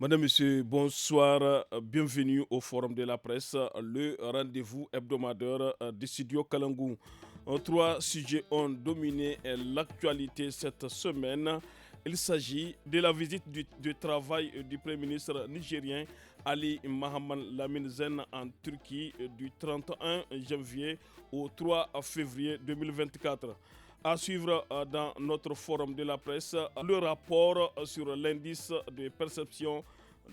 Madame, Monsieur, bonsoir. Bienvenue au Forum de la presse, le rendez-vous hebdomadaire du studio Kalangou. Trois sujets ont dominé l'actualité cette semaine. Il s'agit de la visite de travail du Premier ministre nigérien Ali Mohamed Lamine Zen en Turquie du 31 janvier au 3 février 2024. À suivre dans notre forum de la presse, le rapport sur l'indice de perception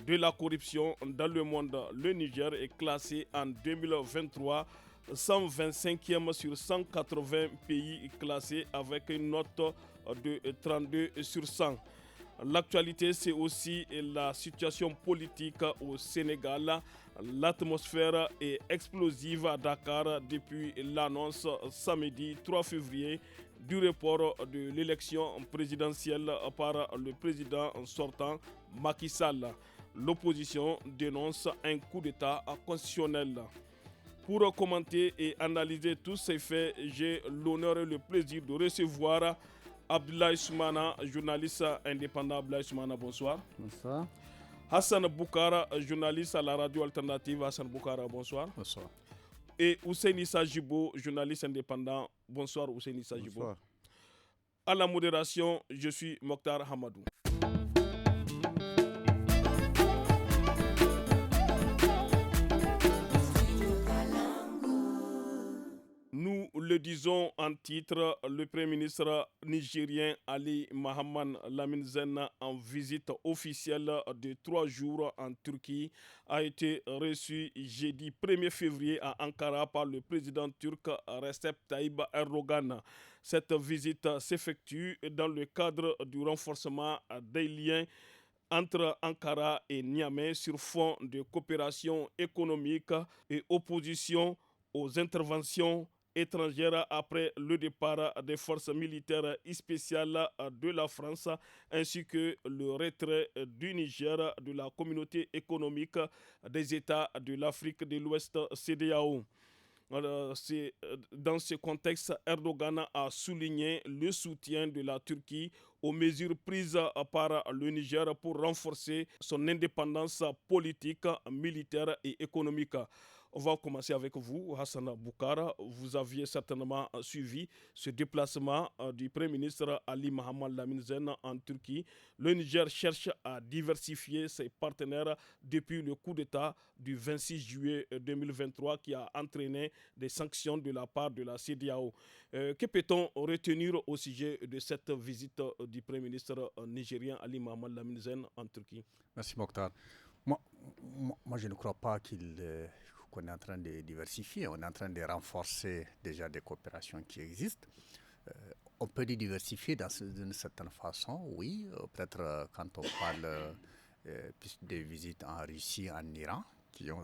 de la corruption dans le monde. Le Niger est classé en 2023 125e sur 180 pays classés avec une note de 32 sur 100. L'actualité, c'est aussi la situation politique au Sénégal. L'atmosphère est explosive à Dakar depuis l'annonce samedi 3 février du report de l'élection présidentielle par le président sortant Macky Sall. L'opposition dénonce un coup d'État constitutionnel. Pour commenter et analyser tous ces faits, j'ai l'honneur et le plaisir de recevoir Abdoulaye Soumana, journaliste indépendant. Abdoulaye Soumana, bonsoir. Bonsoir. Hassan Boukara, journaliste à la radio alternative. Hassan Boukara, bonsoir. Bonsoir. Et Hussein Issa Jibo, journaliste indépendant. Bonsoir Hussein Issa Jibo. Bonsoir. À la modération, je suis Mokhtar Hamadou. Nous le disons en titre, le Premier ministre nigérien Ali Mohamed Lamine Zen, en visite officielle de 3 jours en Turquie, a été reçu jeudi 1er février à Ankara par le président turc Recep Tayyip Erdogan. Cette visite s'effectue dans le cadre du renforcement des liens entre Ankara et Niamey sur fond de coopération économique et opposition aux interventions étrangères après le départ des forces militaires spéciales de la France ainsi que le retrait du Niger de la communauté économique des États de l'Afrique de l'Ouest CEDEAO. Dans ce contexte, Erdogan a souligné le soutien de la Turquie aux mesures prises par le Niger pour renforcer son indépendance politique, militaire et économique. On va commencer avec vous, Hassan Boukara. Vous aviez certainement suivi ce déplacement du Premier ministre Ali Mohamed Lamine Zen en Turquie. Le Niger cherche à diversifier ses partenaires depuis le coup d'État du 26 juillet 2023 qui a entraîné des sanctions de la part de la CEDEAO. Que peut-on retenir au sujet de cette visite du Premier ministre nigérien Ali Mohamed Lamine Zen en Turquie? Merci Mokhtar. Moi, je ne crois pas qu'on est en train de diversifier. On est en train de renforcer déjà des coopérations qui existent. On peut les diversifier d'une certaine façon, oui. Peut-être quand on parle des visites en Russie, en Iran,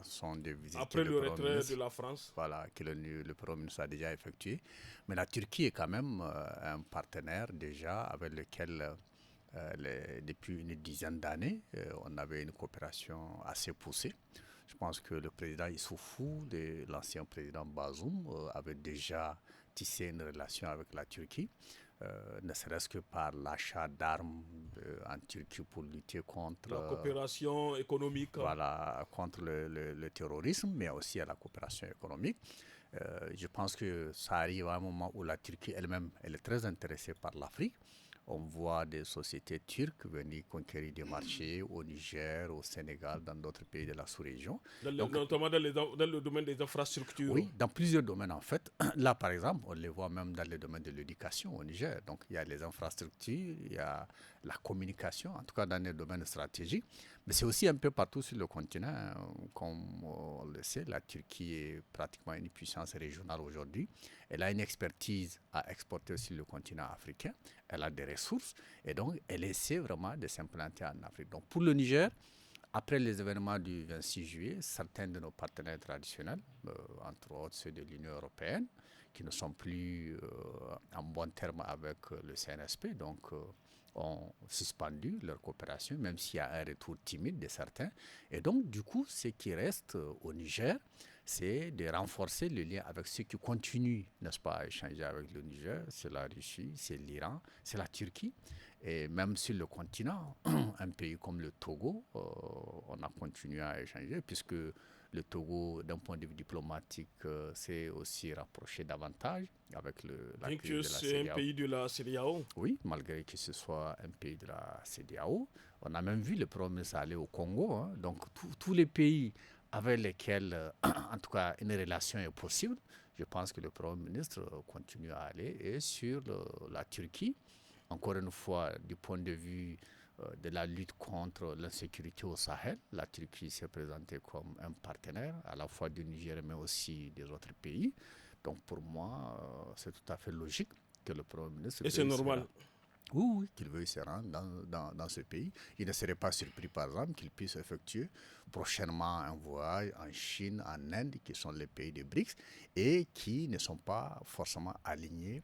sont des visites après le retrait de la France. Voilà, que le Premier ministre a déjà effectué. Mais la Turquie est quand même un partenaire déjà avec lequel depuis une dizaine d'années, on avait une coopération assez poussée. Je pense que le président Issoufou, l'ancien président Bazoum, avait déjà tissé une relation avec la Turquie, ne serait-ce que par l'achat d'armes en Turquie pour lutter contre la coopération économique. Voilà, contre le terrorisme, mais aussi à la coopération économique. Je pense que ça arrive à un moment où la Turquie elle-même, elle est très intéressée par l'Afrique. On voit des sociétés turques venir conquérir des marchés au Niger, au Sénégal, dans d'autres pays de la sous-région. Notamment dans le domaine des infrastructures. Oui, dans plusieurs domaines en fait. Là, par exemple, on les voit même dans le domaine de l'éducation au Niger. Donc, il y a les infrastructures, il y a la communication, en tout cas dans les domaines stratégiques. Mais c'est aussi un peu partout sur le continent. Comme on le sait, la Turquie est pratiquement une puissance régionale aujourd'hui. Elle a une expertise à exporter sur le continent africain. Elle a des ressources et donc elle essaie vraiment de s'implanter en Afrique. Donc pour le Niger, après les événements du 26 juillet, certains de nos partenaires traditionnels, entre autres ceux de l'Union européenne, qui ne sont plus en bon terme avec le CNSP, donc ont suspendu leur coopération, même s'il y a un retour timide de certains. Et donc, du coup, ce qui reste au Niger, c'est de renforcer le lien avec ceux qui continuent, n'est-ce pas, à échanger avec le Niger. C'est la Russie, c'est l'Iran, c'est la Turquie. Et même sur le continent, un pays comme le Togo, on a continué à échanger puisque le Togo, d'un point de vue diplomatique, s'est aussi rapproché davantage avec la Bien crise que de la c'est un CEDEAO. pays de la CEDEAO. Oui, malgré que ce soit un pays de la CEDEAO. On a même vu le Premier ministre aller au Congo. Hein. Donc, tous les pays avec lesquels, en tout cas, une relation est possible, je pense que le Premier ministre continue à aller. Et sur la Turquie, encore une fois, du point de vue de la lutte contre l'insécurité au Sahel, la Turquie s'est présentée comme un partenaire, à la fois du Niger, mais aussi des autres pays. Donc, pour moi, c'est tout à fait logique que le Premier ministre Et c'est veuille se normal. rendre. Oui, qu'il veuille se rendre dans ce pays. Il ne serait pas surpris, par exemple, qu'il puisse effectuer prochainement un voyage en Chine, en Inde, qui sont les pays des BRICS, et qui ne sont pas forcément alignés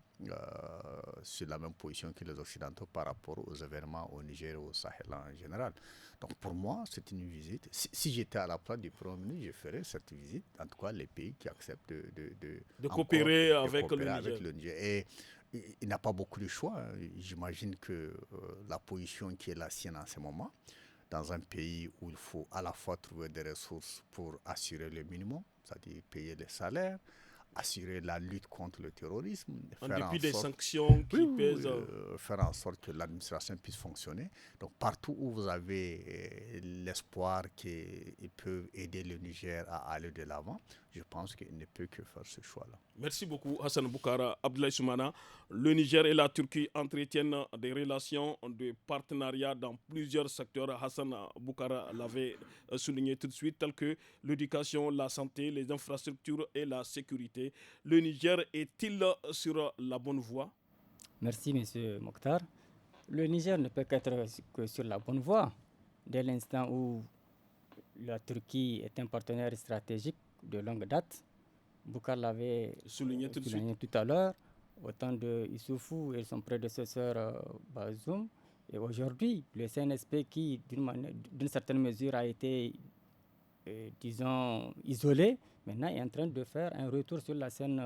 sur la même position que les Occidentaux par rapport aux événements au Niger et au Sahel en général. Donc pour moi, c'est une visite. Si j'étais à la place du Premier ministre, je ferais cette visite, en tout cas les pays qui acceptent De encore coopérer de avec le coopérer Niger. avec le Niger. Et il n'a pas beaucoup de choix. Hein. J'imagine que la position qui est la sienne en ce moment, dans un pays où il faut à la fois trouver des ressources pour assurer le minimum, c'est-à-dire payer les salaires, assurer la lutte contre le terrorisme, En faire en dépit des sorte, sanctions oui, qui oui, pèsent. faire en sorte que l'administration puisse fonctionner. Donc partout où vous avez l'espoir qu'ils peuvent aider le Niger à aller de l'avant, je pense qu'il ne peut que faire ce choix-là. Merci beaucoup Hassan Boukara. Abdoulaye Soumana. Le Niger et la Turquie entretiennent des relations de partenariat dans plusieurs secteurs. Hassan Boukara l'avait souligné tout de suite, tels que l'éducation, la santé, les infrastructures et la sécurité. Le Niger est-il sur la bonne voie? Merci, M. Mokhtar. Le Niger ne peut qu'être que sur la bonne voie. Dès l'instant où la Turquie est un partenaire stratégique de longue date, Boukar l'avait Souligné tout de suite. souligné tout à l'heure, au temps de Issoufou et son prédécesseur Bazoum. Et aujourd'hui, le CNSP qui, d'une certaine mesure, a été, disons, isolé, maintenant est en train de faire un retour sur la scène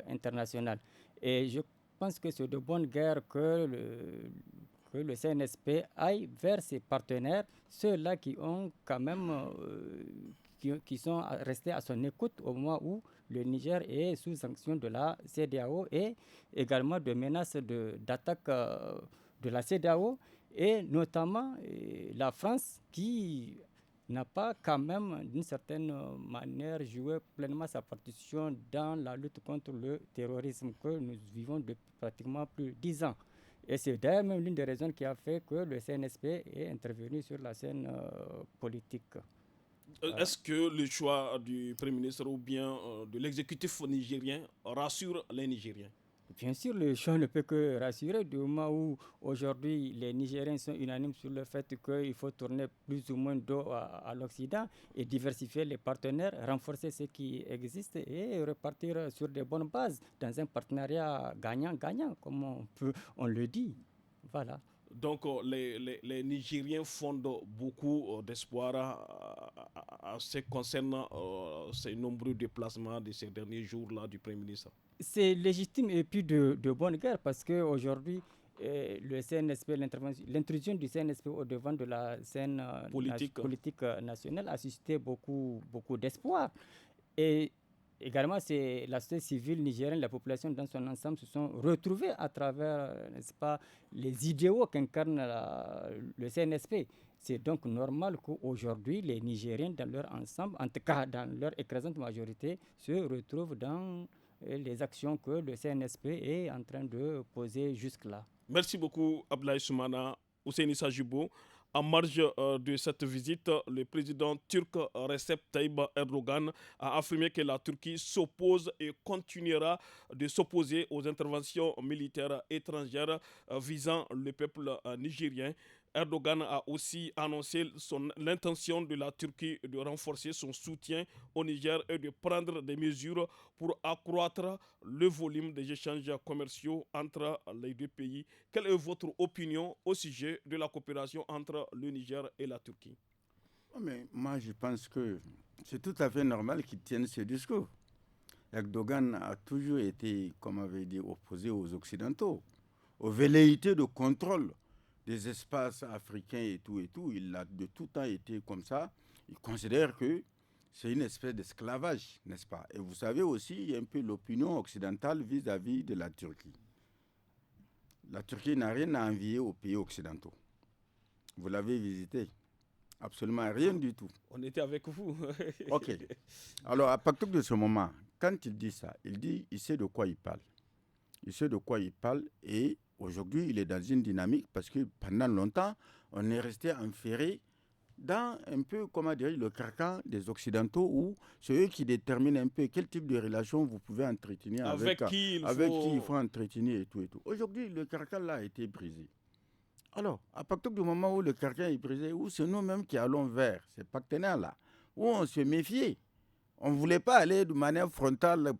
internationale. Et je pense que c'est de bonne guerre que le CNSP aille vers ses partenaires, ceux-là qui ont quand même qui sont restés à son écoute au moment où le Niger est sous sanction de la CEDEAO et également de menaces d'attaque de la CEDEAO et notamment la France qui n'a pas quand même d'une certaine manière joué pleinement sa partition dans la lutte contre le terrorisme que nous vivons depuis pratiquement plus de 10 ans. Et c'est d'ailleurs même l'une des raisons qui a fait que le CNSP est intervenu sur la scène politique. Est-ce que le choix du Premier ministre ou bien de l'exécutif nigérien rassure les Nigériens? Bien sûr, le choix ne peut que rassurer du moment où aujourd'hui les Nigériens sont unanimes sur le fait qu'il faut tourner plus ou moins dos à l'Occident et diversifier les partenaires, renforcer ce qui existe et repartir sur de bonnes bases dans un partenariat gagnant-gagnant, comme on le dit. Voilà. Donc les Nigériens fondent beaucoup d'espoir en ce qui concerne ces nombreux déplacements de ces derniers jours-là du Premier ministre. C'est légitime et puis de bonne guerre parce qu'aujourd'hui, le CNSP, l'intrusion du CNSP au devant de la scène politique nationale a suscité beaucoup d'espoir. Et également, c'est la société civile nigérienne, la population dans son ensemble se sont retrouvés à travers, n'est-ce pas, les idéaux qu'incarne le CNSP. C'est donc normal qu'aujourd'hui, les Nigériens dans leur ensemble, en tout cas dans leur écrasante majorité, se retrouvent dans les actions que le CNSP est en train de poser jusque-là. Merci beaucoup Abdoulaye Soumana. Husseini Sajibo. En marge de cette visite, le président turc Recep Tayyip Erdogan a affirmé que la Turquie s'oppose et continuera de s'opposer aux interventions militaires étrangères visant le peuple nigérien. Erdogan a aussi annoncé l'intention de la Turquie de renforcer son soutien au Niger et de prendre des mesures pour accroître le volume des échanges commerciaux entre les deux pays. Quelle est votre opinion au sujet de la coopération entre le Niger et la Turquie? Mais moi, je pense que c'est tout à fait normal qu'il tienne ce discours. Erdogan a toujours été, comme on avait dit, opposé aux Occidentaux, aux velléités de contrôle des espaces africains et tout, il a de tout temps été comme ça. Il considère que c'est une espèce d'esclavage, n'est-ce pas? Et vous savez aussi, il y a un peu l'opinion occidentale vis-à-vis de la Turquie. La Turquie n'a rien à envier aux pays occidentaux. Vous l'avez visité? Absolument rien du tout. On était avec vous. Ok. Alors, à partir de ce moment, quand il dit ça, il sait de quoi il parle. Il sait de quoi il parle et aujourd'hui, il est dans une dynamique parce que pendant longtemps, on est resté enferré dans un peu, comment dire, le carcan des Occidentaux où c'est eux qui déterminent un peu quel type de relation vous pouvez entretenir avec qui il faut entretenir et tout. Aujourd'hui, le carcan là a été brisé. Alors, à partir du moment où le carcan est brisé, où c'est nous-mêmes qui allons vers ces partenaires-là, où on se méfiait. On ne voulait pas aller de manière frontale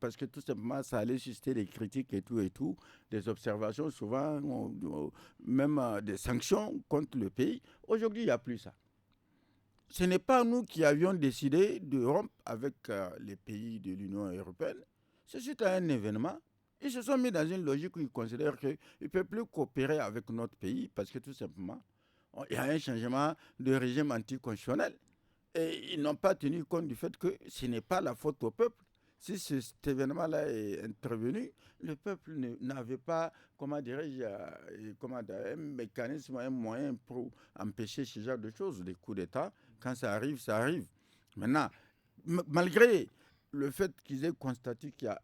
parce que tout simplement, ça allait susciter des critiques et tout, des observations, souvent, même des sanctions contre le pays. Aujourd'hui, il n'y a plus ça. Ce n'est pas nous qui avions décidé de rompre avec les pays de l'Union européenne. C'est suite à un événement. Ils se sont mis dans une logique où ils considèrent qu'ils ne peuvent plus coopérer avec notre pays parce que tout simplement, il y a un changement de régime anticonstitutionnel. Et ils n'ont pas tenu compte du fait que ce n'est pas la faute au peuple. Si cet événement-là est intervenu, le peuple n'avait pas, un mécanisme, un moyen pour empêcher ce genre de choses, des coups d'État. Quand ça arrive, ça arrive. Maintenant, malgré le fait qu'ils aient constaté qu'il y a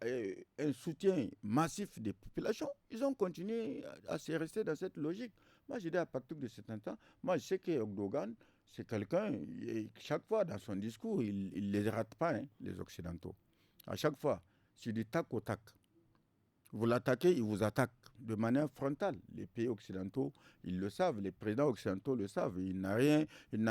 un soutien massif des populations, ils ont continué à se rester dans cette logique. Moi, je dis à partir de cet instant, moi, je sais que Erdogan, c'est quelqu'un, chaque fois dans son discours, il ne les rate pas, les Occidentaux. À chaque fois, c'est du tac au tac. Vous l'attaquez, il vous attaque de manière frontale. Les pays occidentaux, ils le savent, les présidents occidentaux le savent. Il n'a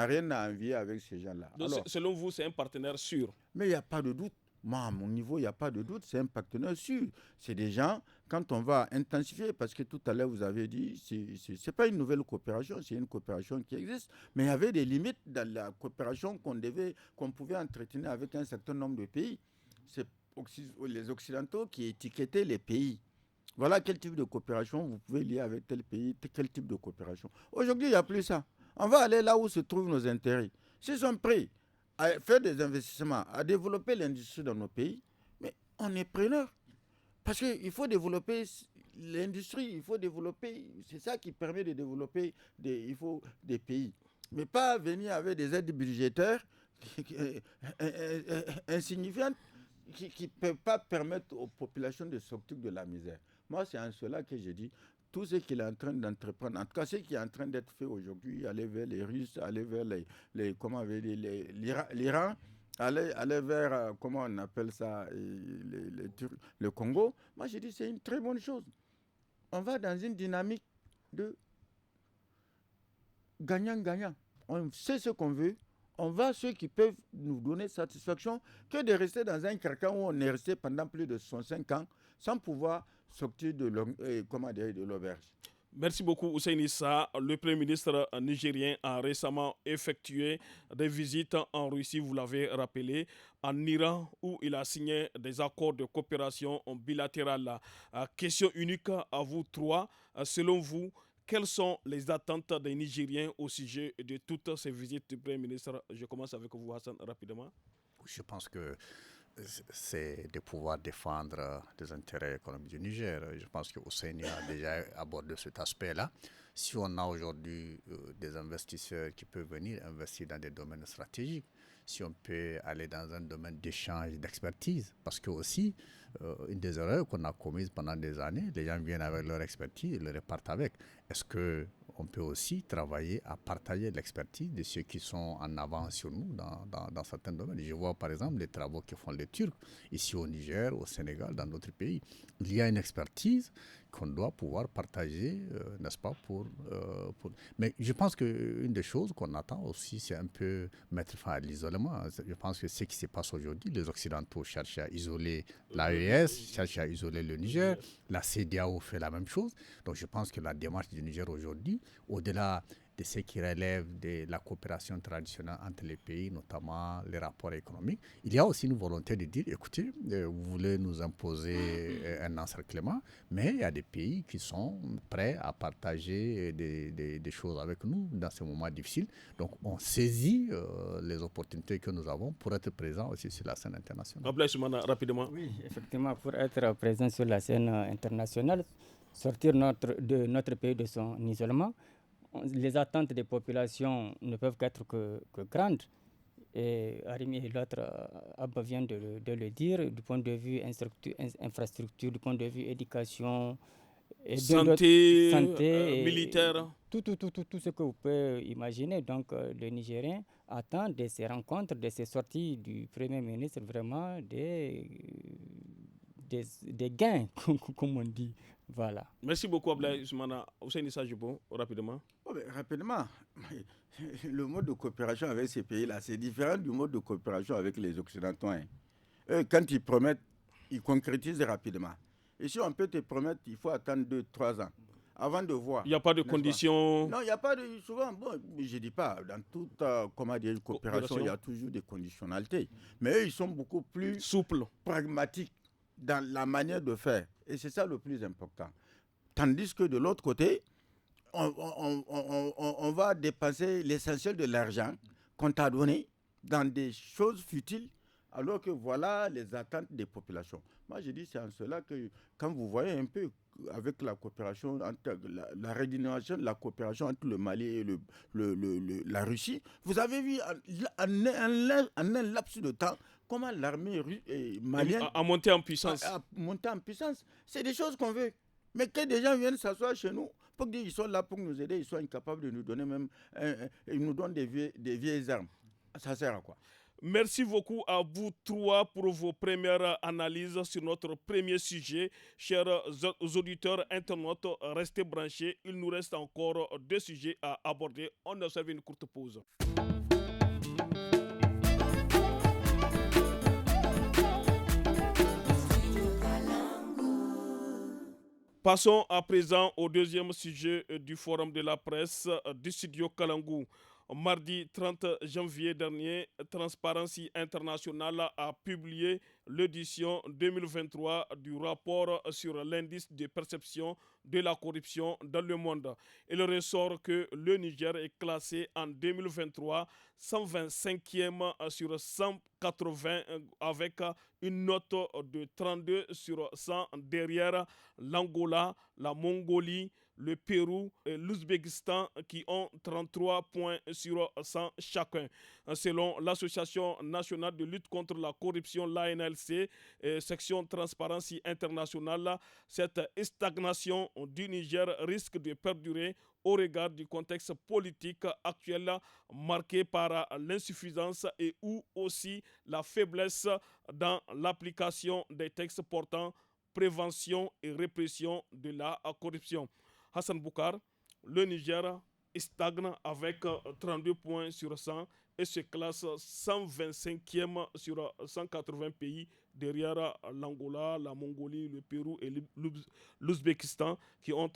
rien à envier avec ces gens-là. Donc, selon vous, c'est un partenaire sûr? Mais il n'y a pas de doute. Moi, à mon niveau, il n'y a pas de doute, c'est un partenaire sûr. C'est des gens, quand on va intensifier, parce que tout à l'heure, vous avez dit, ce n'est pas une nouvelle coopération, c'est une coopération qui existe, mais il y avait des limites dans la coopération qu'on pouvait entretenir avec un certain nombre de pays. C'est les Occidentaux qui étiquetaient les pays. Voilà quel type de coopération vous pouvez lier avec tel pays, quel type de coopération. Aujourd'hui, il n'y a plus ça. On va aller là où se trouvent nos intérêts. S'ils sont prêts à faire des investissements, à développer l'industrie dans nos pays, mais on est preneur. Parce qu'il faut développer l'industrie, il faut développer, c'est ça qui permet de développer des pays. Mais pas venir avec des aides budgétaires insignifiantes qui ne peuvent pas permettre aux populations de sortir de la misère. Moi, c'est en cela que je dis, tout ce qu'il est en train d'entreprendre, en tout cas ce qui est en train d'être fait aujourd'hui, aller vers les Russes, aller vers l'Iran, aller vers, comment on appelle ça, le Congo, moi je dis c'est une très bonne chose. On va dans une dynamique de gagnant-gagnant. On sait ce qu'on veut, on va ceux qui peuvent nous donner satisfaction que de rester dans un carcan où on est resté pendant plus de 65 ans sans pouvoir sortir de l'auberge. Merci beaucoup, Hussein Issa. Le Premier ministre nigérien a récemment effectué des visites en Russie, vous l'avez rappelé, en Iran, où il a signé des accords de coopération bilatérale. Question unique à vous trois. Selon vous, quelles sont les attentes des Nigériens au sujet de toutes ces visites du Premier ministre? Je commence avec vous, Hassan, rapidement. Je pense que c'est de pouvoir défendre les intérêts économiques du Niger. Je pense que Hussein a déjà abordé cet aspect-là. Si on a aujourd'hui des investisseurs qui peuvent venir investir dans des domaines stratégiques, si on peut aller dans un domaine d'échange, d'expertise, parce que aussi, une des erreurs qu'on a commises pendant des années, les gens viennent avec leur expertise et le repartent avec. Est-ce qu'on peut aussi travailler à partager l'expertise de ceux qui sont en avance sur nous dans certains domaines? Je vois par exemple les travaux que font les Turcs, ici au Niger, au Sénégal, dans d'autres pays. Il y a une expertise qu'on doit pouvoir partager, n'est-ce pas, Mais je pense qu'une des choses qu'on attend aussi, c'est un peu mettre fin à l'isolement. Je pense que ce qui se passe aujourd'hui, les Occidentaux cherchent à isoler l'AES, cherchent à isoler le Niger, la CEDEAO fait la même chose. Donc je pense que la démarche du Niger aujourd'hui, au-delà de ce qui relève de la coopération traditionnelle entre les pays, notamment les rapports économiques. Il y a aussi une volonté de dire, écoutez, vous voulez nous imposer un encerclement, mais il y a des pays qui sont prêts à partager des choses avec nous dans ces moments difficiles. Donc, on saisit les opportunités que nous avons pour être présents aussi sur la scène internationale. Ablaye Soumana, rapidement. Oui, effectivement, pour être présent sur la scène internationale, sortir de notre pays de son isolement, les attentes des populations ne peuvent qu'être que grandes. Et Arimi et l'autre, Abba vient de le dire, du point de vue infrastructure, du point de vue éducation, et santé militaire. Tout ce que vous pouvez imaginer. Donc, le Nigérien attend de ces rencontres, de ces sorties du Premier ministre, vraiment des gains, comme on dit. Voilà. Merci beaucoup, Ablaye Soumana. Hussein Issa Jibo, rapidement. Rapidement, le mode de coopération avec ces pays-là, c'est différent du mode de coopération avec les Occidentaux. Eux, quand ils promettent, ils concrétisent rapidement. Et si on peut te promettre, il faut attendre 2-3 ans avant de voir. Il n'y a pas de conditions. Non, il n'y a pas de. Souvent, bon, je ne dis pas, dans toute coopération, il y a toujours des conditionnalités. Mais eux, ils sont beaucoup plus souples, pragmatiques dans la manière de faire. Et c'est ça le plus important. Tandis que de l'autre côté, on va dépenser l'essentiel de l'argent qu'on t'a donné dans des choses futiles, alors que voilà les attentes des populations. Moi, je dis c'est en cela que, quand vous voyez un peu avec la coopération, la redynamisation de la coopération entre le Mali et la Russie, vous avez vu en un laps de temps comment l'armée malienne a monté en puissance. A monté en puissance. C'est des choses qu'on veut. Mais que des gens viennent s'asseoir chez nous, pour qu'ils soient là pour nous aider, ils sont incapables de nous donner même, ils nous donnent des vieilles armes. Ça sert à quoi? Merci beaucoup à vous trois pour vos premières analyses sur notre premier sujet. Chers auditeurs, internautes, restez branchés. Il nous reste encore 2 sujets à aborder. On observe une courte pause. Passons à présent au deuxième sujet du forum de la presse du studio Kalangou. Mardi 30 janvier dernier, Transparency International a publié l'édition 2023 du rapport sur l'indice de perception de la corruption dans le monde. Il ressort que le Niger est classé en 2023 125e sur 180 avec une note de 32 sur 100 derrière l'Angola, la Mongolie, le Pérou et l'Ouzbékistan qui ont 33 points sur 100 chacun. Selon l'Association nationale de lutte contre la corruption, l'ANLC, section Transparency International, cette stagnation du Niger risque de perdurer au regard du contexte politique actuel marqué par l'insuffisance et ou aussi la faiblesse dans l'application des textes portant prévention et répression de la corruption. Hassan Boukar, le Niger stagne avec 32 points sur 100 et se classe 125e sur 180 pays derrière l'Angola, la Mongolie, le Pérou et l'Ouzbékistan qui ont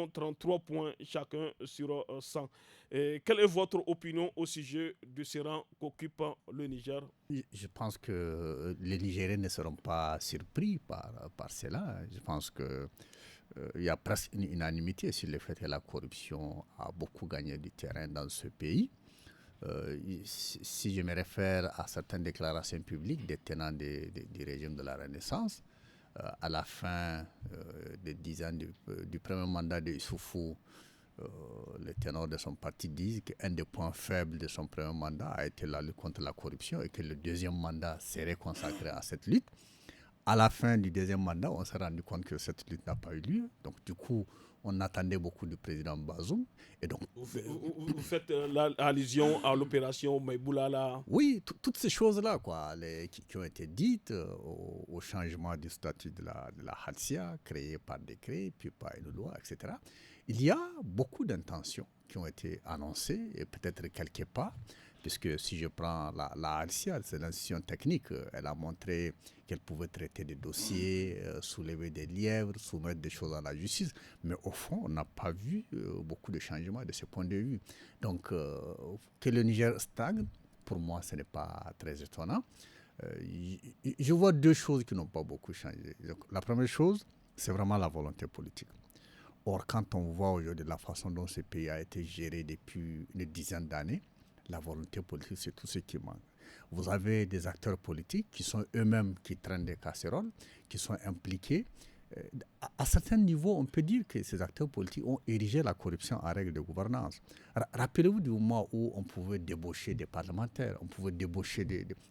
33 points chacun sur 100. Et quelle est votre opinion au sujet de ce rang qu'occupe le Niger? Je pense que les Nigériens ne seront pas surpris par cela. Je pense que il y a presque une unanimité sur le fait que la corruption a beaucoup gagné du terrain dans ce pays. Si je me réfère à certaines déclarations publiques des tenants du régime de la Renaissance, à la fin des 10 ans du premier mandat de Issoufou, les ténors de son parti disent qu'un des points faibles de son premier mandat a été la lutte contre la corruption et que le deuxième mandat serait consacré à cette lutte. À la fin du deuxième mandat, on s'est rendu compte que cette lutte n'a pas eu lieu. Donc, du coup, on attendait beaucoup du président Bazoum. Et donc, vous faites allusion à l'opération Maïboulala. Oui, toutes ces choses-là qui ont été dites au changement du statut de la Hadsia, créé par décret, puis par une loi, etc. Il y a beaucoup d'intentions qui ont été annoncées, et peut-être quelques pas. Puisque si je prends la ALCIA, c'est l'institution technique, elle a montré qu'elle pouvait traiter des dossiers, soulever des lièvres, soumettre des choses à la justice. Mais au fond, on n'a pas vu beaucoup de changements de ce point de vue. Donc, que le Niger stagne, pour moi, ce n'est pas très étonnant. Je vois deux choses qui n'ont pas beaucoup changé. Donc, la première chose, c'est vraiment la volonté politique. Or, quand on voit aujourd'hui la façon dont ce pays a été géré depuis une dizaine d'années, la volonté politique, c'est tout ce qui manque. Vous avez des acteurs politiques qui sont eux-mêmes qui traînent des casseroles, qui sont impliqués. À certains niveaux, on peut dire que ces acteurs politiques ont érigé la corruption en règle de gouvernance. Rappelez-vous du moment où on pouvait débaucher des parlementaires, on pouvait débaucher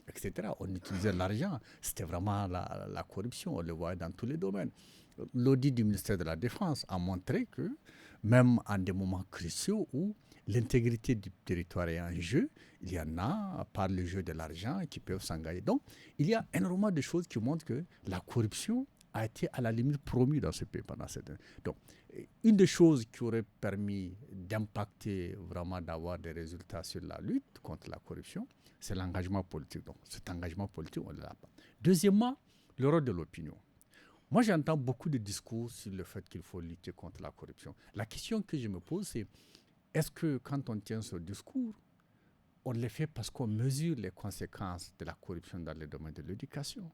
etc. On utilisait l'argent. C'était vraiment la corruption. On le voyait dans tous les domaines. L'audit du ministère de la Défense a montré que même en des moments cruciaux où l'intégrité du territoire est en jeu, il y en a, par le jeu de l'argent, qui peuvent s'engager. Donc, il y a énormément de choses qui montrent que la corruption a été à la limite promue dans ce pays pendant cette année. Donc, une des choses qui aurait permis d'impacter vraiment, d'avoir des résultats sur la lutte contre la corruption, c'est l'engagement politique. Donc, cet engagement politique, on ne l'a pas. Deuxièmement, le rôle de l'opinion. Moi, j'entends beaucoup de discours sur le fait qu'il faut lutter contre la corruption. La question que je me pose, c'est est-ce que quand on tient ce discours, on le fait parce qu'on mesure les conséquences de la corruption dans le domaine de l'éducation,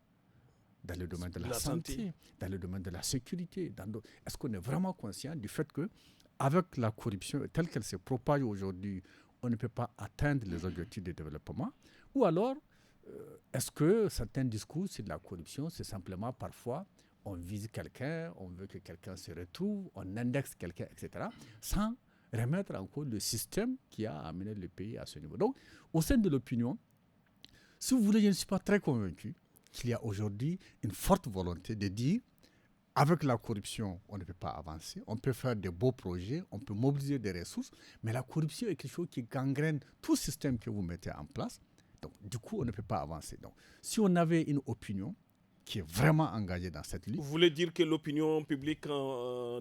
dans le domaine de la santé, dans le domaine de la sécurité? Est-ce qu'on est vraiment conscient du fait qu'avec la corruption telle qu'elle se propage aujourd'hui, on ne peut pas atteindre les objectifs de développement? Ou alors, est-ce que certains discours sur la corruption, c'est simplement parfois on vise quelqu'un, on veut que quelqu'un se retrouve, on indexe quelqu'un, etc., sans remettre en cause le système qui a amené le pays à ce niveau. Donc, au sein de l'opinion, si vous voulez, je ne suis pas très convaincu qu'il y a aujourd'hui une forte volonté de dire avec la corruption, on ne peut pas avancer, on peut faire de beaux projets, on peut mobiliser des ressources, mais la corruption est quelque chose qui gangrène tout système que vous mettez en place. Donc, du coup, on ne peut pas avancer. Donc, si on avait une opinion qui est vraiment engagée dans cette lutte. Vous voulez dire que l'opinion publique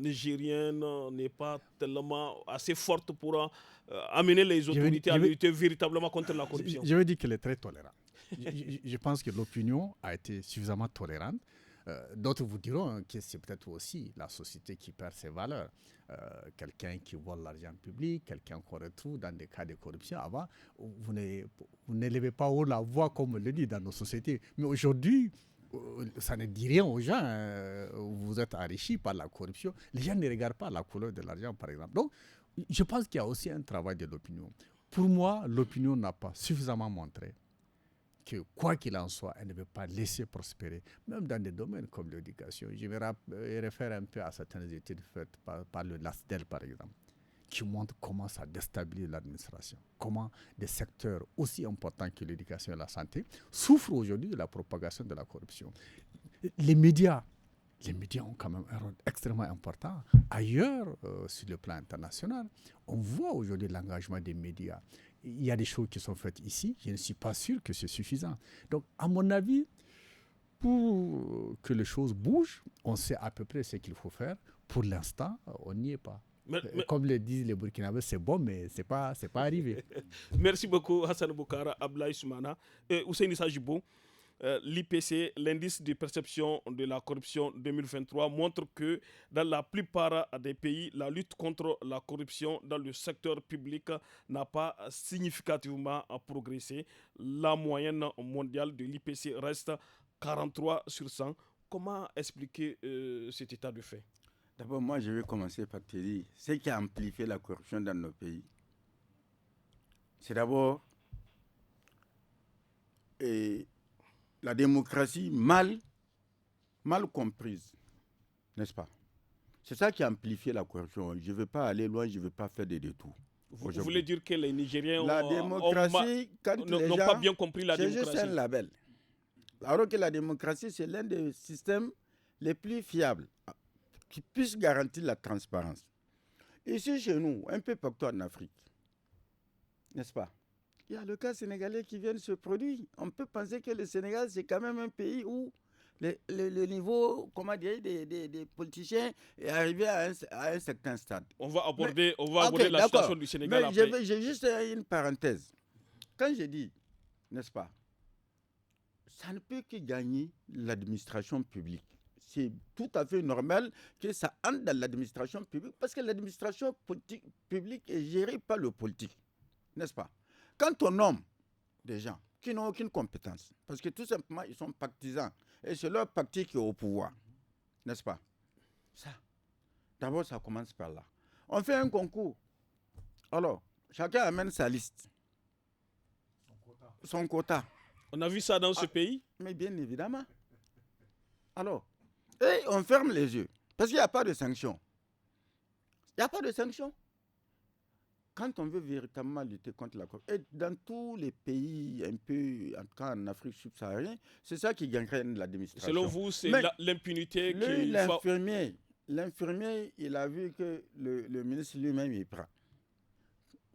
nigérienne n'est pas tellement assez forte pour amener les autorités à lutter véritablement contre la corruption? Je veux dire qu'elle est très tolérante. Je pense que l'opinion a été suffisamment tolérante. D'autres vous diront que c'est peut-être aussi la société qui perd ses valeurs. Quelqu'un qui vole l'argent public, quelqu'un qu'on retrouve dans des cas de corruption. Avant, vous n'élevez pas haut la voix comme on le dit dans nos sociétés. Mais aujourd'hui, ça ne dit rien aux gens. Vous êtes enrichis par la corruption. Les gens ne regardent pas la couleur de l'argent, par exemple. Donc, je pense qu'il y a aussi un travail de l'opinion. Pour moi, l'opinion n'a pas suffisamment montré que, quoi qu'il en soit, elle ne veut pas laisser prospérer, même dans des domaines comme l'éducation. Je me réfère un peu à certaines études faites par le LASDEL, par exemple, qui montrent comment ça déstabilise l'administration, comment des secteurs aussi importants que l'éducation et la santé souffrent aujourd'hui de la propagation de la corruption. Les médias ont quand même un rôle extrêmement important. Ailleurs, sur le plan international, on voit aujourd'hui l'engagement des médias. Il y a des choses qui sont faites ici, je ne suis pas sûr que c'est suffisant. Donc, à mon avis, pour que les choses bougent, on sait à peu près ce qu'il faut faire. Pour l'instant, on n'y est pas. Comme le disent les Burkinabés, c'est bon, mais ce n'est pas arrivé. Merci beaucoup, Hassan Boukara, Ablaï Soumana et Hussein Issa Djibo. L'IPC, l'indice de perception de la corruption 2023, montre que dans la plupart des pays, la lutte contre la corruption dans le secteur public n'a pas significativement progressé. La moyenne mondiale de l'IPC reste 43 sur 100. Comment expliquer cet état de fait? D'abord, moi, je vais commencer par te dire, ce qui a amplifié la corruption dans nos pays, c'est d'abord la démocratie mal comprise, n'est-ce pas? C'est ça qui a amplifié la corruption. Je ne veux pas aller loin, je ne veux pas faire des détours. Vous voulez dire que les Nigériens n'ont pas bien compris la démocratie? C'est juste un label. Alors que la démocratie, c'est l'un des systèmes les plus fiables qui puisse garantir la transparence. Ici, chez nous, un peu partout en Afrique, n'est-ce pas? Il y a le cas sénégalais qui vient de se produire. On peut penser que le Sénégal, c'est quand même un pays où le niveau, comment dire, des politiciens est arrivé à un certain stade. On va aborder la situation du Sénégal après. J'ai juste une parenthèse. quand je dis, n'est-ce pas, ça ne peut que gagner l'administration publique. C'est tout à fait normal que ça entre dans l'administration publique parce que l'administration publique est gérée par le politique, n'est-ce pas? Quand on nomme des gens qui n'ont aucune compétence, parce que tout simplement ils sont partisans et c'est leur parti qui est au pouvoir, n'est-ce pas? Ça, d'abord ça commence par là. On fait un concours. Alors, chacun amène sa liste. Son quota. On a vu ça dans ce pays? Mais bien évidemment. Alors, et on ferme les yeux. Parce qu'il n'y a pas de sanction. Il n'y a pas de sanction. Quand on veut véritablement lutter contre la corruption, et dans tous les pays, un peu, en tout cas en Afrique subsaharienne, c'est ça qui gangrène l'administration. Selon vous, c'est l'impunité qui... L'infirmier, il a vu que le ministre lui-même, il prend.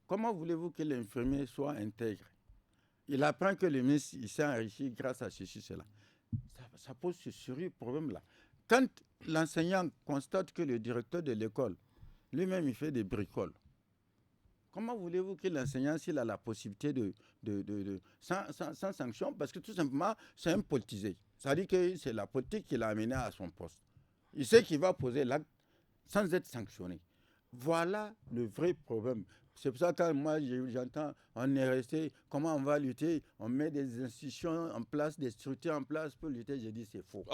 Comment voulez-vous que l'infirmier soit intègre? Il apprend que le ministre s'est enrichi grâce à ceci, cela. Ça pose ce sérieux problème-là. Quand l'enseignant constate que le directeur de l'école, lui-même, il fait des bricoles, comment voulez-vous que l'enseignant, s'il a la possibilité sans sanction, parce que tout simplement, c'est un politisé. Ça dit que c'est la politique qui l'a amené à son poste. Il sait qu'il va poser l'acte sans être sanctionné. Voilà le vrai problème. C'est pour ça que moi, j'entends, on est resté, comment on va lutter? On met des institutions en place, des structures en place pour lutter. J'ai dit, c'est faux.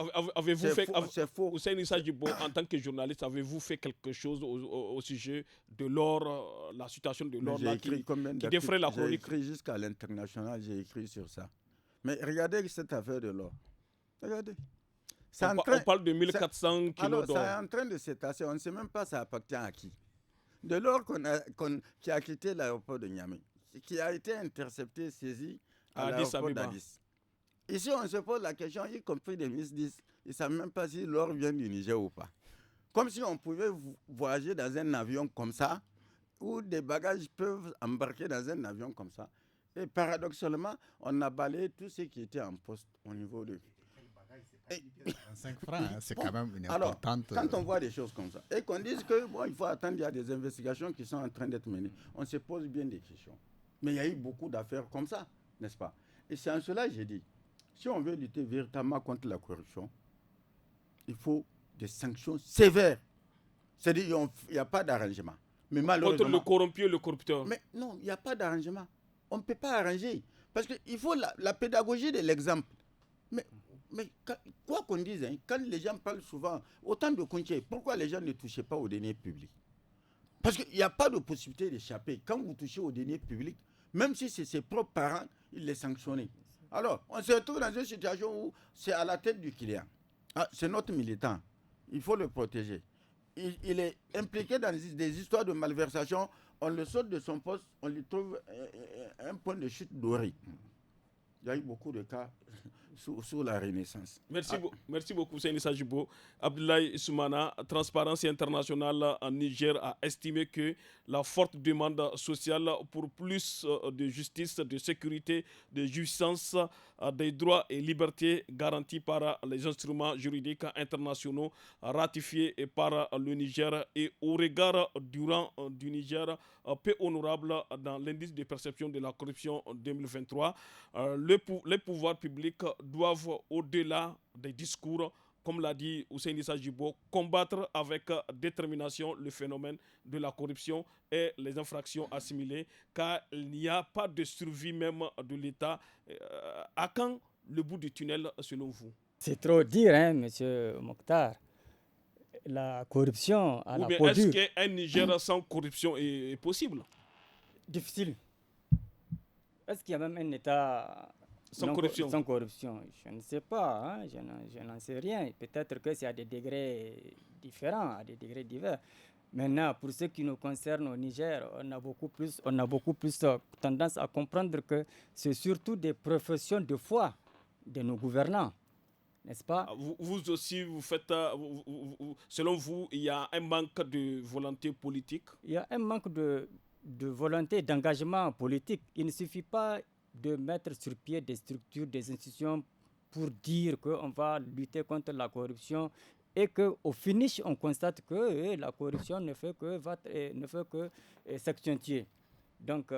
C'est faux. Hussein Issa Djibo, en tant que journaliste, avez-vous fait quelque chose au sujet de l'or, la situation de l'or qui défraie la chronique? J'ai écrit jusqu'à l'international, j'ai écrit sur ça. Mais regardez cette affaire de l'or. Regardez. On parle de 1400 kilos d'or. Alors, ça est en train de s'étasser. On ne sait même pas ça appartient à qui. De l'or qui a quitté l'aéroport de Niamey, qui a été intercepté, saisi à l'aéroport d'Addis. Ici, on se pose la question, y compris les ministres disent, ils ne savent même pas si l'or vient du Niger ou pas. Comme si on pouvait voyager dans un avion comme ça, où des bagages peuvent embarquer dans un avion comme ça. Et paradoxalement, on a balayé tout ce qui était en poste au niveau de... 5 francs, c'est quand même une importante... Alors, quand on voit des choses comme ça, et qu'on dise que il faut attendre, il y a des investigations qui sont en train d'être menées, on se pose bien des questions. Mais il y a eu beaucoup d'affaires comme ça, n'est-ce pas? Et c'est en cela que j'ai dit, si on veut lutter véritablement contre la corruption, il faut des sanctions sévères. C'est-à-dire qu'il n'y a pas d'arrangement. Mais malheureusement... Contre le corrompu et le corrupteur. Mais non, il n'y a pas d'arrangement. On ne peut pas arranger. Parce qu'il faut la pédagogie de l'exemple. Mais quoi qu'on dise, quand les gens parlent souvent, autant de conseils, pourquoi les gens ne touchaient pas aux deniers publics? Parce qu'il n'y a pas de possibilité d'échapper. Quand vous touchez aux deniers publics, même si c'est ses propres parents, ils les sanctionnent. Alors, on se retrouve dans une situation où c'est à la tête du client. C'est notre militant. Il faut le protéger. Il est impliqué dans des histoires de malversation. On le saute de son poste, on lui trouve un point de chute doré. Il y a eu beaucoup de cas sous la Renaissance. Merci beaucoup, Hussein Issa Djibo. Abdoulaye Soumana, Transparency International en Niger a estimé que la forte demande sociale pour plus de justice, de sécurité, de jouissance des droits et libertés garantis par les instruments juridiques internationaux ratifiés par le Niger et au regard du rang du Niger peu honorable dans l'indice de perception de la corruption en 2023. Les pouvoirs publics doivent, au-delà des discours, comme l'a dit Hussein Issa Djibo, combattre avec détermination le phénomène de la corruption et les infractions assimilées, car il n'y a pas de survie même de l'État. À quand le bout du tunnel, selon vous? C'est trop dire, monsieur Mokhtar. La corruption à la peau dure. Est-ce qu'un Niger sans corruption est possible? Difficile. Est-ce qu'il y a même un État sans corruption? Je ne sais pas, je n'en sais rien. Peut-être que c'est à des degrés différents, à des degrés divers. Maintenant, pour ce qui nous concerne au Niger, on a beaucoup plus tendance à comprendre que c'est surtout des professions de foi de nos gouvernants. N'est-ce pas? Vous aussi, vous faites, selon vous, il y a un manque de volonté politique? Il y a un manque de volonté, d'engagement politique. Il ne suffit pas de mettre sur pied des structures, des institutions pour dire qu'on va lutter contre la corruption et qu'au finish, on constate que la corruption ne fait que s'accentuer. Donc,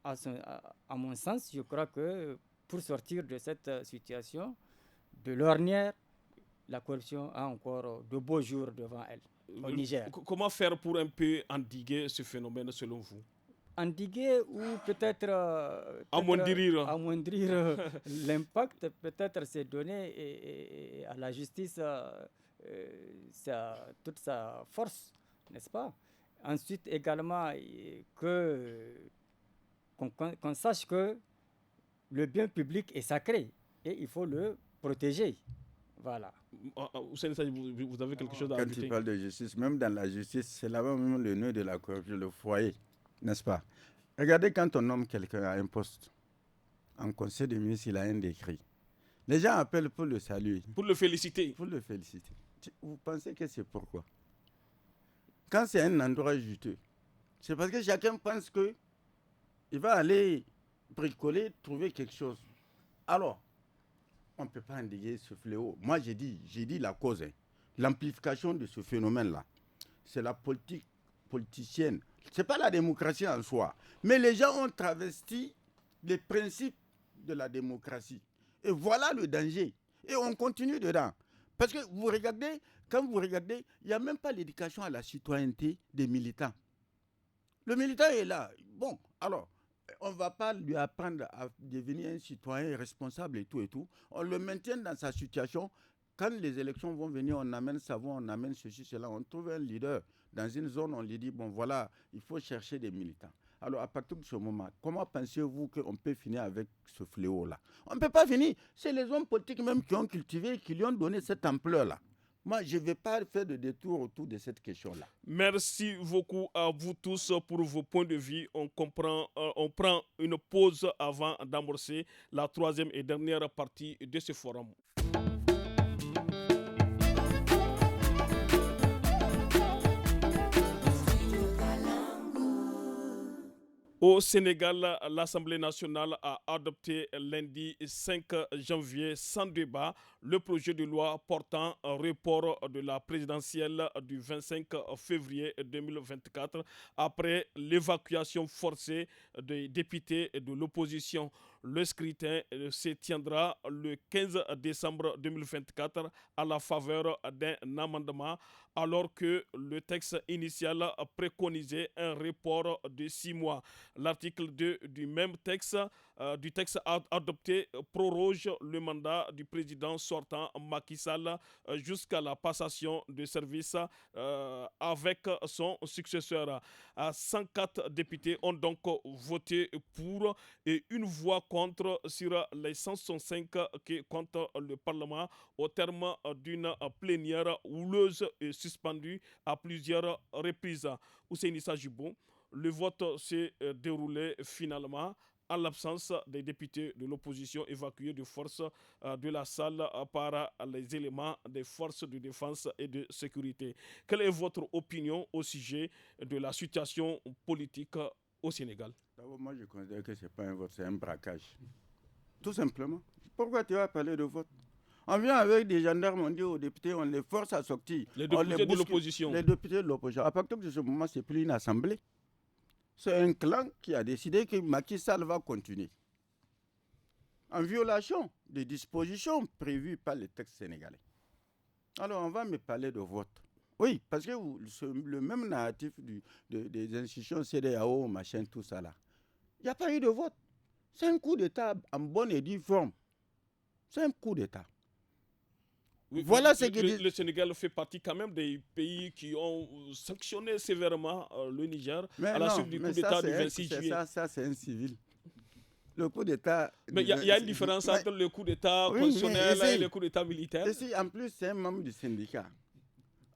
à mon sens, je crois que pour sortir de cette situation de l'ornière, la corruption a encore de beaux jours devant elle au Niger. Comment faire pour un peu endiguer ce phénomène selon vous? Endiguer ou peut-être amoindrir l'impact, peut-être c'est donner à la justice toute sa force, n'est-ce pas? Ensuite également qu'on sache que le bien public est sacré et il faut le protéger. Voilà. Vous avez quelque chose à ajouter? Quand tu parles de justice, même dans la justice, c'est là-bas même le nœud de la corruption, le foyer, n'est-ce pas? Regardez quand on nomme quelqu'un à un poste, en conseil de ministre, il a un décret. Les gens appellent pour le saluer. Pour le féliciter. Pour le féliciter. Vous pensez que c'est pourquoi? Quand c'est un endroit juteux, c'est parce que chacun pense qu'il va aller bricoler, trouver quelque chose. Alors, on ne peut pas endiguer ce fléau. Moi, j'ai dit la cause. L'amplification de ce phénomène-là, c'est la politique politicienne. Ce n'est pas la démocratie en soi. Mais les gens ont travesti les principes de la démocratie. Et voilà le danger. Et on continue dedans. Parce que quand vous regardez, il n'y a même pas l'éducation à la citoyenneté des militants. Le militant est là. Bon, alors, on ne va pas lui apprendre à devenir un citoyen responsable et tout. On le maintient dans sa situation. Quand les élections vont venir, on amène savon, on amène ceci, cela. On trouve un leader dans une zone, on lui dit, bon voilà, il faut chercher des militants. Alors, à partir de ce moment, comment pensez-vous qu'on peut finir avec ce fléau-là? On ne peut pas finir. C'est les hommes politiques même qui ont cultivé, qui lui ont donné cette ampleur-là. Moi, je ne vais pas faire de détour autour de cette question-là. Merci beaucoup à vous tous pour vos points de vue. On prend une pause avant d'amorcer la troisième et dernière partie de ce forum. Au Sénégal, l'Assemblée nationale a adopté lundi 5 janvier sans débat le projet de loi portant un report de la présidentielle du 25 février 2024 après l'évacuation forcée des députés de l'opposition. Le scrutin se tiendra le 15 décembre 2024 à la faveur d'un amendement alors que le texte initial préconisait un report de 6 mois. L'article 2 du même texte, adopté proroge le mandat du président sortant Macky Sall jusqu'à la passation de service avec son successeur. 104 députés ont donc voté pour et une voix contre sur les 165 qui compte le Parlement au terme d'une plénière houleuse et suspendue à plusieurs reprises. Ousseini Sajibou, le vote s'est déroulé finalement en l'absence des députés de l'opposition évacués de force de la salle par les éléments des forces de défense et de sécurité. Quelle est votre opinion au sujet de la situation politique au Sénégal? D'abord, moi, je considère que ce n'est pas un vote, c'est un braquage. Tout simplement. Pourquoi tu vas parler de vote? On vient avec des gendarmes, on dit aux députés, on les force à sortir. Les députés de l'opposition. Les députés de l'opposition. À partir de ce moment, ce n'est plus une assemblée. C'est un clan qui a décidé que Macky Sall va continuer. En violation des dispositions prévues par les textes sénégalais. Alors, on va me parler de vote. Oui, parce que le même narratif des institutions CEDEAO, machin, tout ça là. Il n'y a pas eu de vote. C'est un coup d'État en bonne et due forme. C'est un coup d'État. Oui, voilà ce que le Sénégal fait partie quand même des pays qui ont sanctionné sévèrement le Niger à la suite du coup d'État du 26 juillet. Ça, c'est un civil. Le coup d'État... Mais il y a une différence entre le coup d'État constitutionnel et le coup d'État militaire. Et si en plus c'est un membre du syndicat.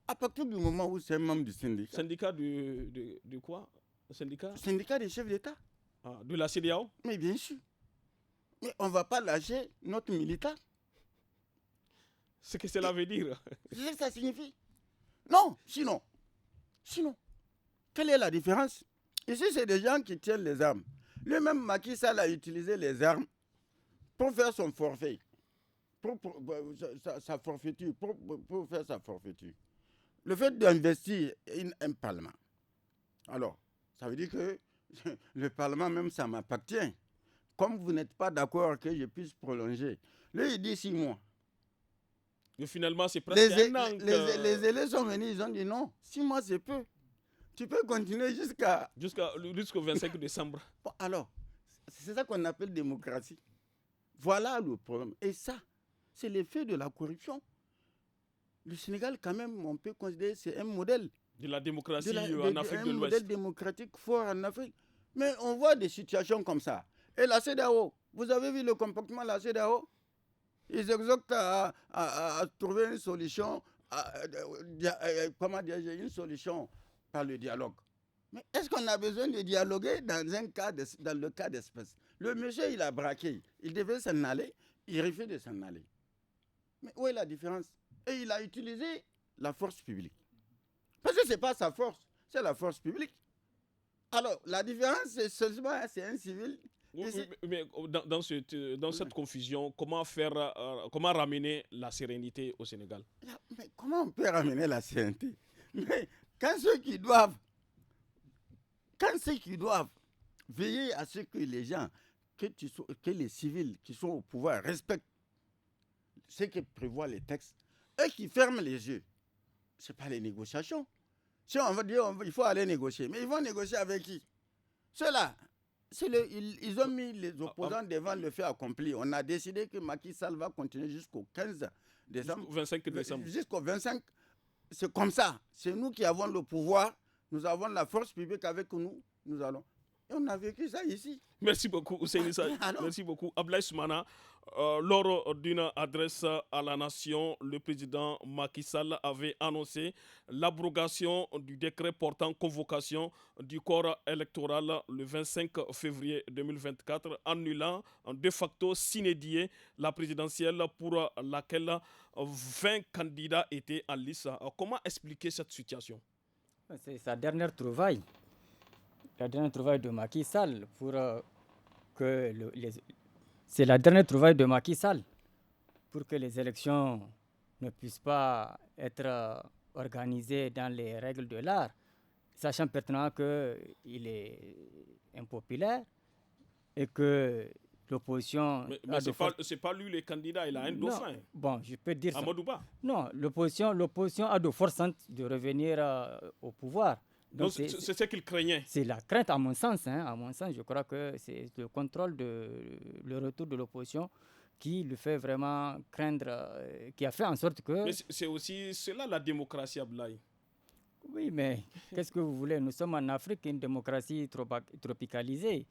À partir du moment où c'est un membre du syndicat... Syndicat de quoi? Syndicat des chefs d'État. Ah, de la CEDEAO? Mais bien sûr. Mais on ne va pas lâcher notre militant. Ce que cela veut dire. C'est ce que ça signifie. Non, sinon, quelle est la différence? Ici, c'est des gens qui tiennent les armes. Lui-même, Macky Sall a utilisé les armes pour faire son forfait, sa forfaiture, pour faire sa forfaiture. Le fait d'investir un parlement, alors, ça veut dire que Le Parlement même, ça m'appartient. Comme vous n'êtes pas d'accord que je puisse prolonger. Lui, il dit 6 mois. Mais finalement, c'est presque un an. Les élèves sont venus, ils ont dit non, 6 mois c'est peu. Tu peux continuer jusqu'au 25 décembre. Bon, alors, c'est ça qu'on appelle démocratie. Voilà le problème. Et ça, c'est l'effet de la corruption. Le Sénégal, quand même, on peut considérer que c'est un modèle. De la démocratie en Afrique de l'Ouest. Un modèle démocratique fort en Afrique. Mais on voit des situations comme ça. Et la CEDEAO, vous avez vu le comportement de la CEDEAO? Ils exhortent à trouver une solution, une solution par le dialogue. Mais est-ce qu'on a besoin de dialoguer dans le cas d'espèce? Le monsieur, il a braqué. Il devait s'en aller. Il refuse de s'en aller. Mais où est la différence? Et il a utilisé la force publique. Parce que ce n'est pas sa force, c'est la force publique. Alors, la différence, c'est seulement c'est un civil. Mais dans cette confusion, comment ramener la sérénité au Sénégal? Mais comment on peut ramener la sérénité? Mais quand ceux qui doivent veiller à ce que les gens, que les civils qui sont au pouvoir respectent ce que prévoient les textes, eux qui ferment les yeux, ce n'est pas les négociations. Si on va dire il faut aller négocier, mais ils vont négocier avec qui? Ceux-là, ils ont mis les opposants devant le fait accompli. On a décidé que Macky Sall va continuer jusqu'au 15 décembre. Jusqu'au 25 décembre. Jusqu'au 25. C'est comme ça. C'est nous qui avons le pouvoir. Nous avons la force publique avec nous. Nous allons. Et on a vécu ça ici. Merci beaucoup, Hussein Issa. Merci beaucoup. Ablaye Soumana, lors d'une adresse à la nation, le président Macky Sall avait annoncé l'abrogation du décret portant convocation du corps électoral le 25 février 2024, annulant de facto sine die la présidentielle pour laquelle 20 candidats étaient en lice. Comment expliquer cette situation? C'est sa dernière trouvaille. La dernière trouvaille de Macky Sall c'est la dernière trouvaille de Macky Sall pour que les élections ne puissent pas être organisées dans les règles de l'art, sachant pertinemment qu'il est impopulaire et que l'opposition... Mais c'est pas lui le candidat, il a un dauphin. Bon, je peux dire Amadou Ba. Non, l'opposition a de fortes chances de revenir au pouvoir. Donc c'est ce qu'il craignait. C'est la crainte, à mon sens. À mon sens, je crois que c'est le contrôle le retour de l'opposition qui le fait vraiment craindre, qui a fait en sorte que... Mais c'est aussi cela la démocratie, Ablaye. Oui, mais qu'est-ce que vous voulez? Nous sommes en Afrique, une démocratie tropicalisée.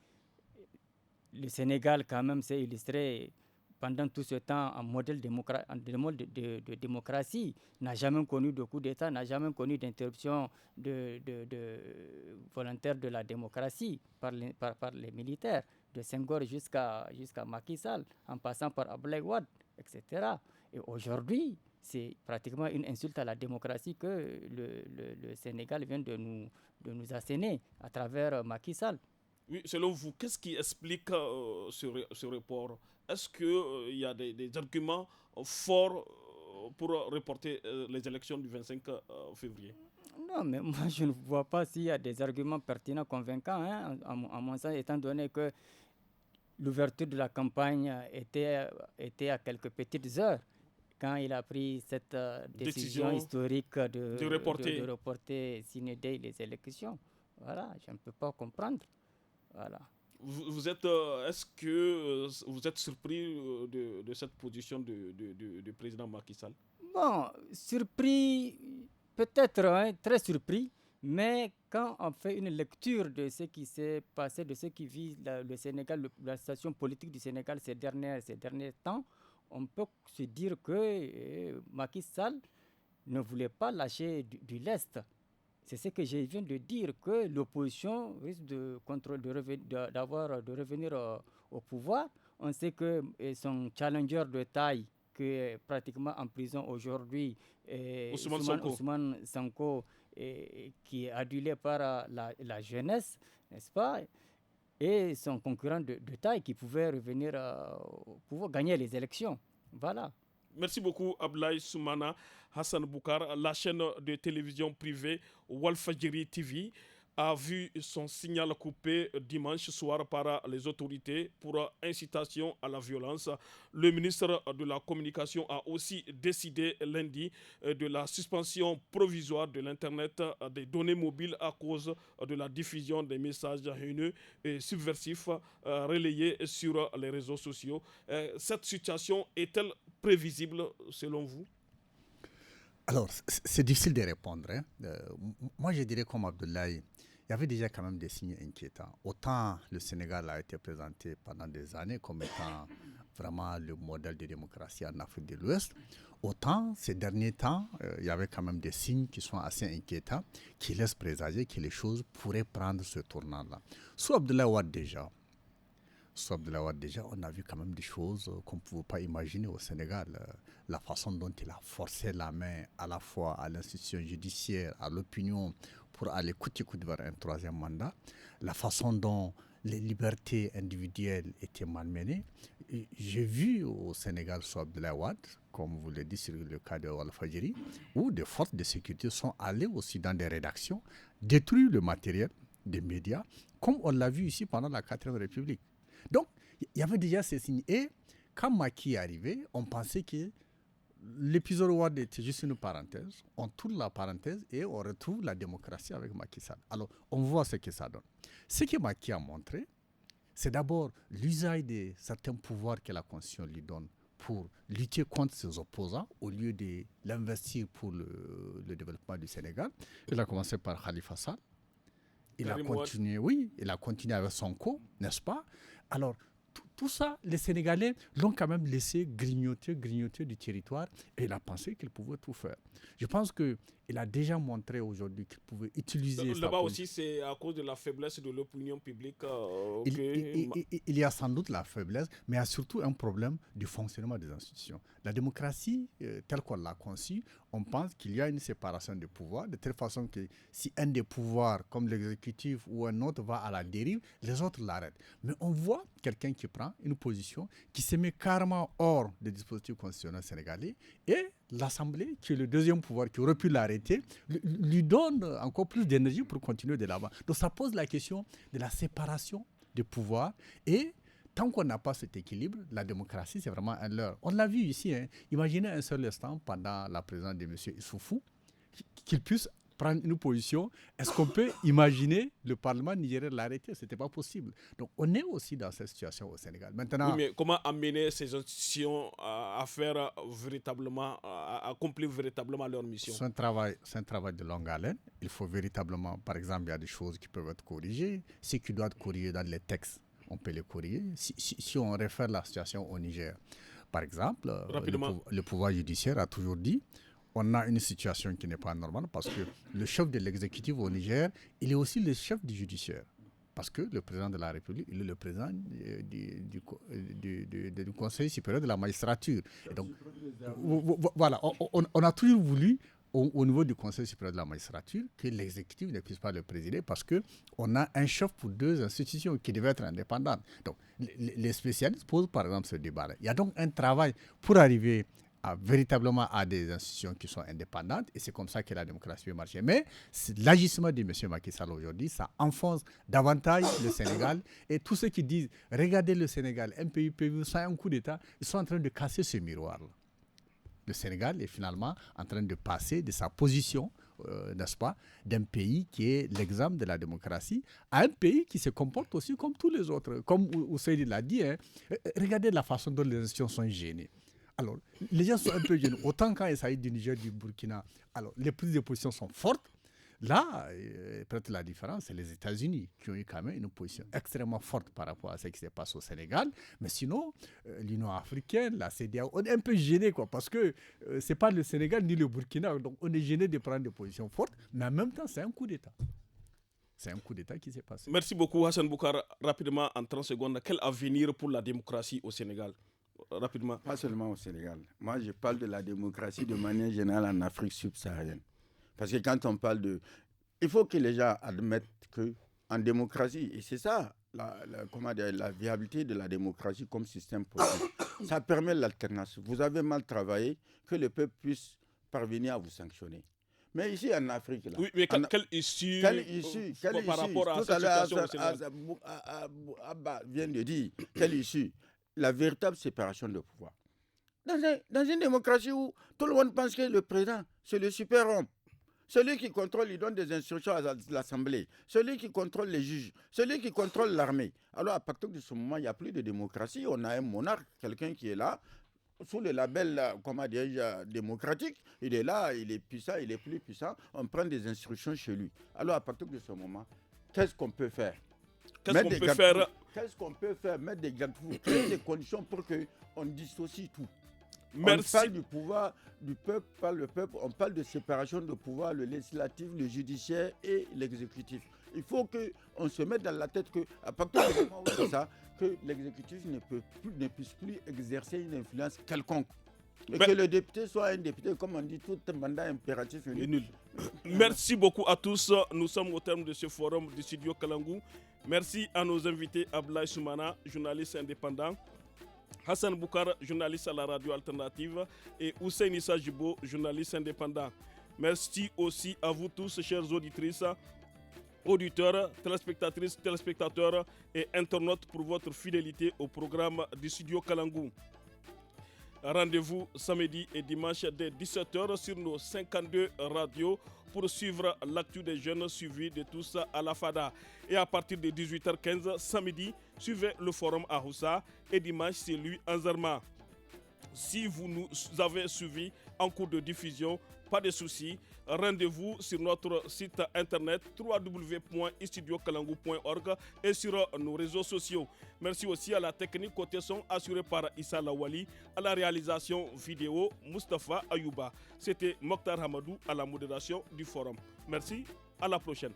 Le Sénégal, quand même, s'est illustré pendant tout ce temps en modèle de démocratie, n'a jamais connu de coup d'État, n'a jamais connu d'interruption volontaire de la démocratie par les militaires, de Senghor jusqu'à Macky Sall, en passant par Abdoulaye Wade, etc. Et aujourd'hui, c'est pratiquement une insulte à la démocratie que le Sénégal vient de nous asséner à travers Macky Sall. Oui, selon vous, qu'est-ce qui explique ce report? Est-ce qu'il y a des arguments forts pour reporter les élections du 25 février? Non, mais moi, je ne vois pas s'il y a des arguments pertinents, convaincants, à mon sens, étant donné que l'ouverture de la campagne était à quelques petites heures quand il a pris cette décision historique de reporter sine die les élections. Voilà, je ne peux pas comprendre. Voilà. Est-ce que vous êtes surpris de cette position du président Macky Sall? Bon, surpris, peut-être, très surpris, mais quand on fait une lecture de ce qui s'est passé, de ce qui vit le Sénégal, la situation politique du Sénégal ces derniers temps, on peut se dire que Macky Sall ne voulait pas lâcher du lest. C'est ce que je viens de dire, que l'opposition risque de revenir au pouvoir. On sait que son challenger de taille, qui est pratiquement en prison aujourd'hui, Ousmane Sonko, qui est adulé par la jeunesse, n'est-ce pas, et son concurrent de taille qui pouvait revenir au pouvoir, gagner les élections. Voilà. Merci beaucoup, Ablaye Soumana. Hassan Boukar, la chaîne de télévision privée Walfadjri TV a vu son signal coupé dimanche soir par les autorités pour incitation à la violence. Le ministre de la Communication a aussi décidé lundi de la suspension provisoire de l'Internet des données mobiles à cause de la diffusion des messages haineux et subversifs relayés sur les réseaux sociaux. Cette situation est-elle prévisible selon vous? Alors, c'est difficile de répondre. Moi, je dirais comme Abdoulaye, il y avait déjà quand même des signes inquiétants. Autant le Sénégal a été présenté pendant des années comme étant vraiment le modèle de démocratie en Afrique de l'Ouest, autant ces derniers temps, il y avait quand même des signes qui sont assez inquiétants, qui laissent présager que les choses pourraient prendre ce tournant-là. Sous Abdoulaye Wade déjà, on a vu quand même des choses qu'on ne pouvait pas imaginer au Sénégal. La façon dont il a forcé la main à la fois à l'institution judiciaire, à l'opinion, pour aller coûte que coûte vers un troisième mandat. La façon dont les libertés individuelles étaient malmenées. J'ai vu au Sénégal sous Abdoulaye Wade, comme vous l'avez dit sur le cas de Walfadjri, où des forces de sécurité sont allées aussi dans des rédactions, détruire le matériel des médias, comme on l'a vu ici pendant la 4e République. Donc, il y avait déjà ces signes. Et quand Macky est arrivé, on pensait que l'épisode Wade était juste une parenthèse. On tourne la parenthèse et on retrouve la démocratie avec Macky Sall. Alors, on voit ce que ça donne. Ce que Macky a montré, c'est d'abord l'usage de certains pouvoirs que la Constitution lui donne pour lutter contre ses opposants au lieu de l'investir pour le développement du Sénégal. Il a commencé par Khalifa Sall. Il a continué avec Sonko, n'est-ce pas? Alors, tout ça, les Sénégalais l'ont quand même laissé grignoter du territoire et il a pensé qu'il pouvait tout faire. Je pense qu'il a déjà montré aujourd'hui qu'il pouvait utiliser ça. Là-bas aussi, c'est à cause de la faiblesse de l'opinion publique. Il y a sans doute la faiblesse, mais il y a surtout un problème du fonctionnement des institutions. La démocratie, telle qu'on l'a conçue, on pense qu'il y a une séparation des pouvoirs, de telle façon que si un des pouvoirs, comme l'exécutif ou un autre, va à la dérive, les autres l'arrêtent. Mais on voit quelqu'un qui prend une position, qui se met carrément hors des dispositifs constitutionnels sénégalais, et l'Assemblée, qui est le deuxième pouvoir, qui aurait pu l'arrêter, lui donne encore plus d'énergie pour continuer de l'avant. Donc ça pose la question de la séparation des pouvoirs, et tant qu'on n'a pas cet équilibre, la démocratie, c'est vraiment un leurre. On l'a vu ici. Imaginez un seul instant, pendant la présence de M. Issoufou, qu'il puisse prendre une position. Est-ce qu'on peut imaginer le Parlement nigérien l'arrêter? Ce n'était pas possible. Donc, on est aussi dans cette situation au Sénégal. Maintenant, oui, mais comment amener ces institutions à faire véritablement, à accomplir véritablement leur mission? C'est un travail de longue haleine. Il faut véritablement, par exemple, il y a des choses qui peuvent être corrigées. Ce qui doit être corrigé dans les textes, on peut les corriger. Si on réfère la situation au Niger, par exemple, le pouvoir judiciaire a toujours dit on a une situation qui n'est pas normale parce que le chef de l'exécutif au Niger, il est aussi le chef du judiciaire. Parce que le président de la République, il est le président du Conseil supérieur de la magistrature. Et donc, voilà, on a toujours voulu, au niveau du Conseil supérieur de la magistrature, que l'exécutif ne puisse pas le présider parce qu'on a un chef pour deux institutions qui devaient être indépendantes. Donc, les spécialistes posent par exemple ce débat-là. Il y a donc un travail pour arriver véritablement à des institutions qui sont indépendantes et c'est comme ça que la démocratie peut marcher. Mais l'agissement de M. Macky Sall aujourd'hui, ça enfonce davantage le Sénégal et tous ceux qui disent « Regardez le Sénégal, un pays peut vivre sans un coup d'État », ils sont en train de casser ce miroir-là. Le Sénégal est finalement en train de passer de sa position, n'est-ce pas, d'un pays qui est l'exemple de la démocratie à un pays qui se comporte aussi comme tous les autres. Comme Ousseini l'a dit, regardez la façon dont les institutions sont gênées. Alors, les gens sont un peu gênés. Autant quand il s'agit du Niger, du Burkina, alors les prises de position sont fortes. Là, peut-être la différence, c'est les États-Unis qui ont eu quand même une position extrêmement forte par rapport à ce qui se passe au Sénégal. Mais sinon, l'Union africaine, la CEDEAO, on est un peu gêné, parce que ce n'est pas le Sénégal ni le Burkina. Donc, on est gêné de prendre des positions fortes, mais en même temps, c'est un coup d'État. C'est un coup d'État qui s'est passé. Merci beaucoup, Hassan Boukar. Rapidement, en 30 secondes, quel avenir pour la démocratie au Sénégal? Rapidement. Pas seulement au Sénégal. Moi, je parle de la démocratie de manière générale en Afrique subsaharienne. Parce que quand on parle de... Il faut que les gens admettent qu'en démocratie, et c'est ça la viabilité de la démocratie comme système politique, ça permet l'alternance. Vous avez mal travaillé, que le peuple puisse parvenir à vous sanctionner. Mais ici en Afrique, là. Oui, mais quelle issue par rapport à Tout cette à situation l'heure, Abba vient de dire, quelle issue? La véritable séparation de pouvoir. Dans une démocratie où tout le monde pense que le président, c'est le super-homme. Celui qui contrôle, il donne des instructions à l'Assemblée. Celui qui contrôle les juges. Celui qui contrôle l'armée. Alors, à partir de ce moment, il n'y a plus de démocratie. On a un monarque, quelqu'un qui est là, sous le label, démocratique. Il est là, il est puissant, il est plus puissant. On prend des instructions chez lui. Alors, à partir de ce moment, qu'est-ce qu'on peut faire? Qu'est-ce qu'on peut faire? Mettre des garde-fous, créer des conditions pour qu'on dissocie tout. Merci. On parle du pouvoir du peuple par le peuple, on parle de séparation de pouvoir, le législatif, le judiciaire et l'exécutif. Il faut qu'on se mette dans la tête qu'à partir du moment où c'est ça, que l'exécutif ne puisse plus exercer une influence quelconque. Mais que le député soit un député, comme on dit, tout mandat impératif est nul. Merci beaucoup à tous. Nous sommes au terme de ce forum du studio Kalangou. Merci à nos invités, Ablaye Soumana, journaliste indépendant, Hassan Boukar, journaliste à la radio alternative, et Hussein Issa Jibo, journaliste indépendant. Merci aussi à vous tous, chers auditrices, auditeurs, téléspectatrices, téléspectateurs et internautes pour votre fidélité au programme du studio Kalangou. Rendez-vous samedi et dimanche dès 17h sur nos 52 radios pour suivre l'actu des jeunes suivis de tous à la FADA. Et à partir de 18h15 samedi, suivez le forum à Houssa et dimanche c'est lui en Zarma. Si vous nous avez suivis en cours de diffusion, pas de soucis, rendez-vous sur notre site internet www.istudiokalangu.org et sur nos réseaux sociaux. Merci aussi à la technique côté son assurée par Issa Lawali, à la réalisation vidéo Mustafa Ayouba. C'était Mokhtar Hamadou à la modération du forum. Merci, à la prochaine.